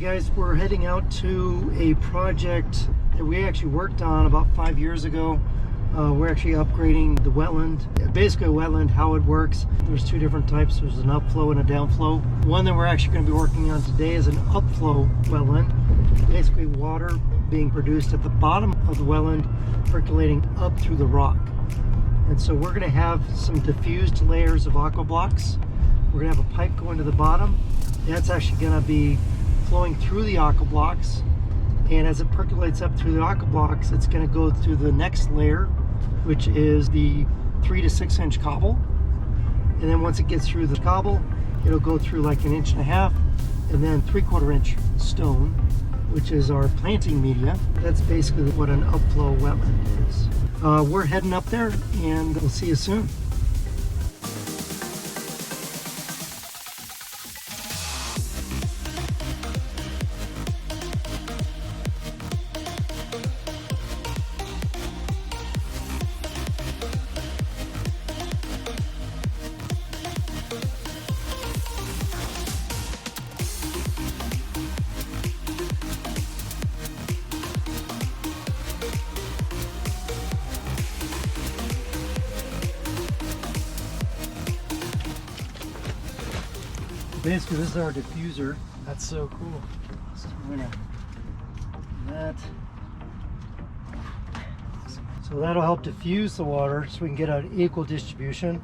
Guys, we're heading out to a project that we actually worked on about 5 years ago. We're actually upgrading the wetland. Basically, a wetland, how it works. There's two different types. There's an upflow and a downflow. One that we're actually going to be working on today is an upflow wetland. Basically, water being produced at the bottom of the wetland, percolating up through the rock. And so we're going to have some diffused layers of aqua blocks. We're going to have a pipe going to the bottom. That's actually going to be flowing through the aqua blocks, and as it percolates up through the aqua blocks, it's going to go through the next layer, which is the 3 to 6 inch cobble. And then once it gets through the cobble, it'll go through like 1.5 inches, and then 3/4 inch stone, which is our planting media. That's basically what an upflow wetland is. We're heading up there, and we'll see you soon. Basically, this is our diffuser. That's so cool. So we're gonna do that. So that'll help diffuse the water so we can get an equal distribution.